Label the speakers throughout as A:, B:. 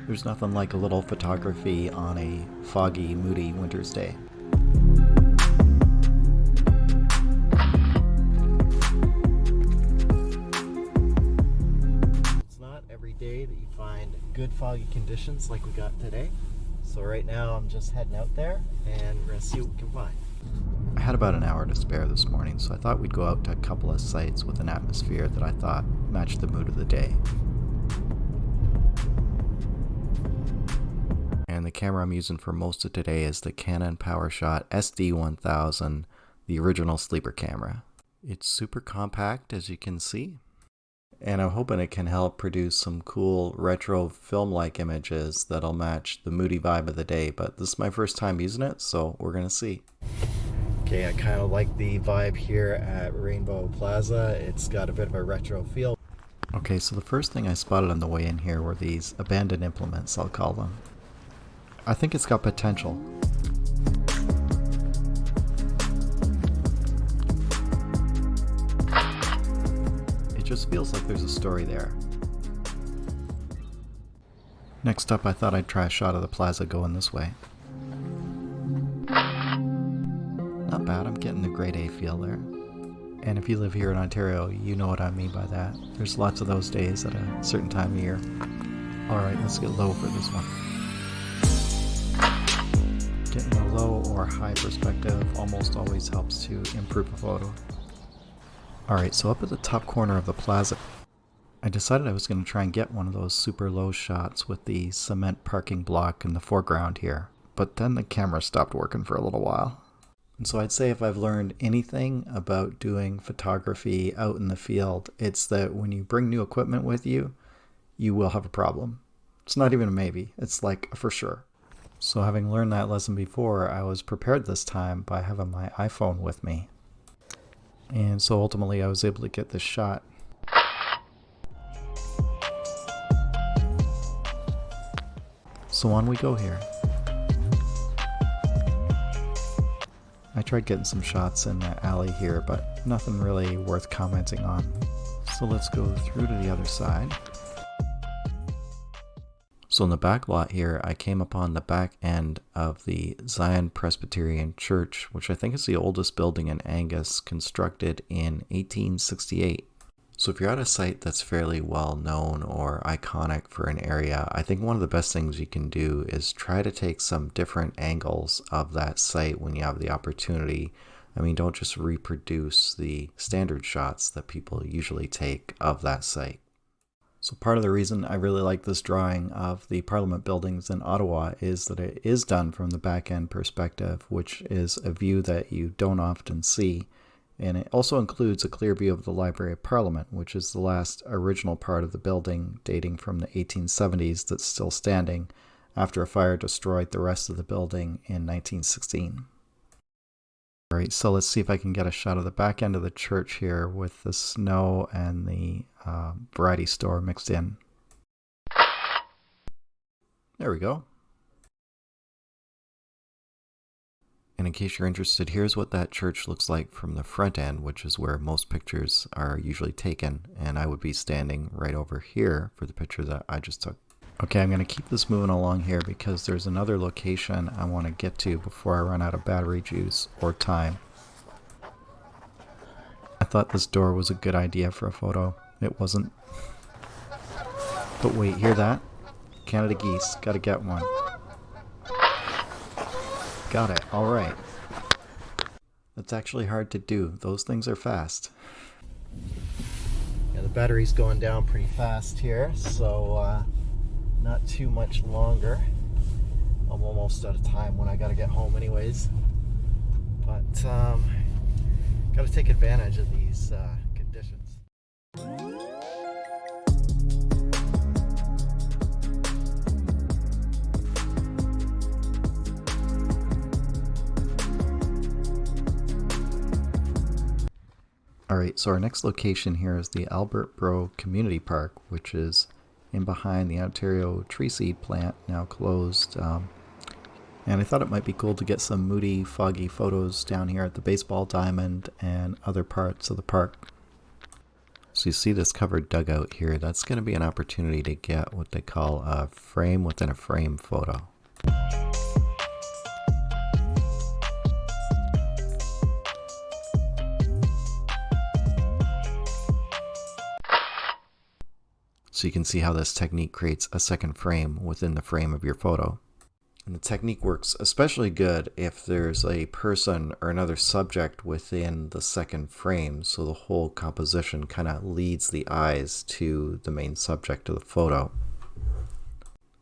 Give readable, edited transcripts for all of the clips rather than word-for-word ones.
A: There's nothing like a little photography on a foggy, moody winter's day. It's not every day that you find good foggy conditions like we got today. So right now I'm just heading out there and we're going to see what we can find. I had about an hour to spare this morning, so I thought we'd go out to a couple of sites with an atmosphere that I thought matched the mood of the day. And the camera I'm using for most of today is the Canon PowerShot SD1000, the original sleeper camera. It's super compact, as you can see, and I'm hoping it can help produce some cool retro film-like images that'll match the moody vibe of the day, but this is my first time using it, so we're gonna see. Okay, I kind of like the vibe here at Breau Plaza. It's got a bit of a retro feel. Okay, so the first thing I spotted on the way in here were these abandoned implements, I'll call them. I think it's got potential. It just feels like there's a story there. Next up, I thought I'd try a shot of the Plaza going this way. Not bad, I'm getting the grade A feel there. And if you live here in Ontario, you know what I mean by that. There's lots of those days at a certain time of year. Alright, let's get low for this one. Getting a low or high perspective almost always helps to improve a photo. Alright, so up at the top corner of the Plaza, I decided I was going to try and get one of those super low shots with the cement parking block in the foreground here. But then the camera stopped working for a little while. And so I'd say if I've learned anything about doing photography out in the field, it's that when you bring new equipment with you, you will have a problem. It's not even a maybe, it's like a for sure. So having learned that lesson before, I was prepared this time by having my iPhone with me. And so ultimately I was able to get this shot. So on we go here. I tried getting some shots in the alley here, but nothing really worth commenting on. So let's go through to the other side. So in the back lot here, I came upon the back end of the Zion Presbyterian Church, which I think is the oldest building in Angus, constructed in 1868. So if you're at a site that's fairly well known or iconic for an area, I think one of the best things you can do is try to take some different angles of that site when you have the opportunity. I mean, don't just reproduce the standard shots that people usually take of that site. So part of the reason I really like this drawing of the Parliament buildings in Ottawa is that it is done from the back end perspective, which is a view that you don't often see. And it also includes a clear view of the Library of Parliament, which is the last original part of the building dating from the 1870s that's still standing after a fire destroyed the rest of the building in 1916. Alright, so let's see if I can get a shot of the back end of the church here with the snow and the variety store mixed in. There we go. And in case you're interested, here's what that church looks like from the front end, which is where most pictures are usually taken. And I would be standing right over here for the picture that I just took. Okay, I'm going to keep this moving along here because there's another location I want to get to before I run out of battery juice or time. I thought this door was a good idea for a photo. It wasn't. But wait, hear that? Canada geese. Gotta get one. Got it. Alright. That's actually hard to do. Those things are fast. Yeah, the battery's going down pretty fast here, so not too much longer. I'm almost out of time when I gotta get home anyways. But gotta take advantage of these conditions. Alright, so our next location here is the Albert Breau Community Park, which is in behind the Ontario tree seed plant, now closed. And I thought it might be cool to get some moody, foggy photos down here at the baseball diamond and other parts of the park. So you see this covered dugout here, that's going to be an opportunity to get what they call a frame within a frame photo. So you can see how this technique creates a second frame within the frame of your photo. And the technique works especially good if there's a person or another subject within the second frame, so the whole composition kind of leads the eyes to the main subject of the photo.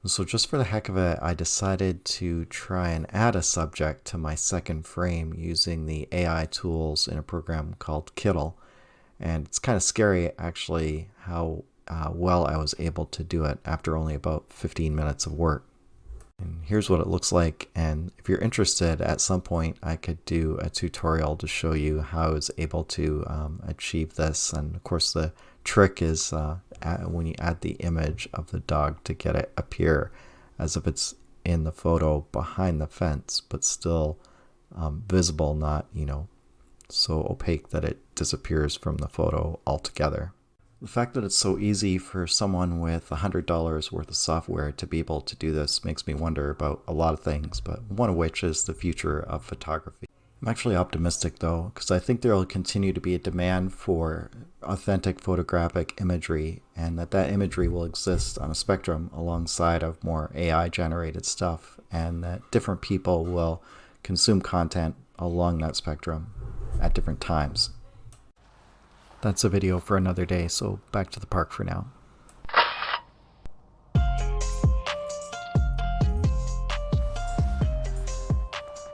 A: So just for the heck of it, I decided to try and add a subject to my second frame using the AI tools in a program called Kittl. And it's kind of scary actually how well I was able to do it after only about 15 minutes of work. And here's what it looks like, and if you're interested, at some point I could do a tutorial to show you how I was able to achieve this. And of course the trick is when you add the image of the dog to get it appear as if it's in the photo behind the fence, but still visible, not, you know, so opaque that it disappears from the photo altogether. The fact that it's so easy for someone with $100 worth of software to be able to do this makes me wonder about a lot of things, but one of which is the future of photography. I'm actually optimistic though, because I think there will continue to be a demand for authentic photographic imagery, and that imagery will exist on a spectrum alongside of more AI generated stuff, and that different people will consume content along that spectrum at different times. That's a video for another day, so back to the park for now.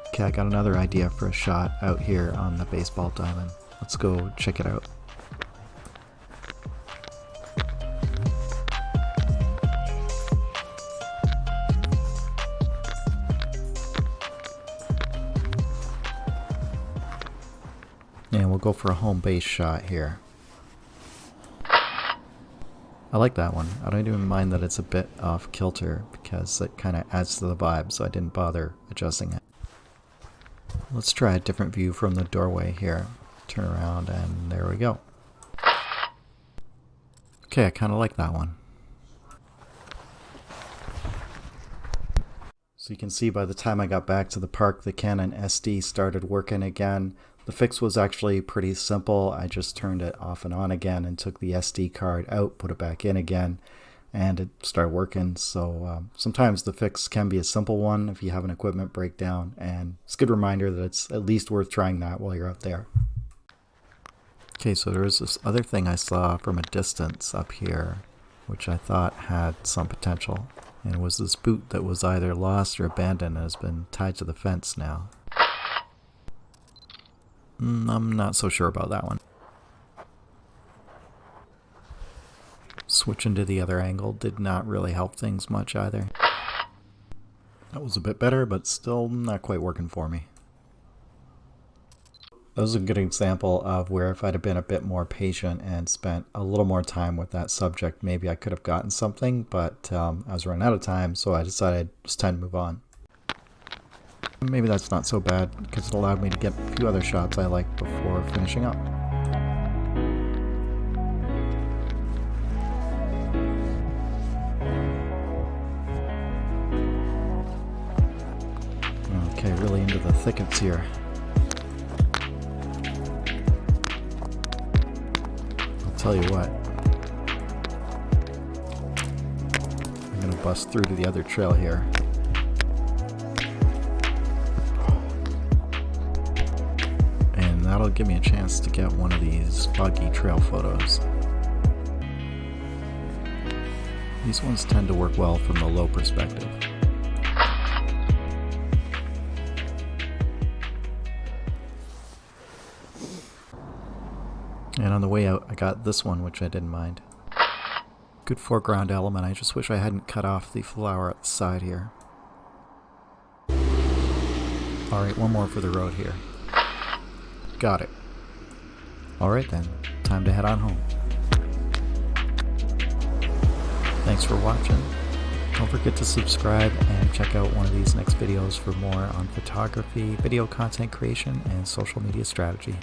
A: Okay, I got another idea for a shot out here on the baseball diamond. Let's go check it out. And we'll go for a home base shot here. I like that one. I don't even mind that it's a bit off kilter because it kind of adds to the vibe, so I didn't bother adjusting it. Let's try a different view from the doorway here. Turn around and there we go. Okay, I kind of like that one. So you can see by the time I got back to the park, the Canon SD started working again. The fix was actually pretty simple. I just turned it off and on again and took the SD card out, put it back in again, and it started working. So sometimes the fix can be a simple one if you have an equipment breakdown, and it's a good reminder that it's at least worth trying that while you're out there. Okay, so there was this other thing I saw from a distance up here, which I thought had some potential. And it was this boot that was either lost or abandoned and has been tied to the fence now. I'm not so sure about that one. Switching to the other angle did not really help things much either. That was a bit better, but still not quite working for me. That was a good example of where if I'd have been a bit more patient and spent a little more time with that subject, maybe I could have gotten something, but I was running out of time, so I decided it's time to move on. Maybe that's not so bad, because it allowed me to get a few other shots I liked before finishing up. Okay, really into the thickets here. I'll tell you what. I'm gonna bust through to the other trail here. That'll give me a chance to get one of these Foggy trail photos. These ones tend to work well from the low perspective. And on the way out, I got this one, which I didn't mind. Good foreground element. I just wish I hadn't cut off the flower at the side here. Alright, one more for the road here. Got it. Alright then, time to head on home. Thanks for watching. Don't forget to subscribe and check out one of these next videos for more on photography, video content creation, and social media strategy.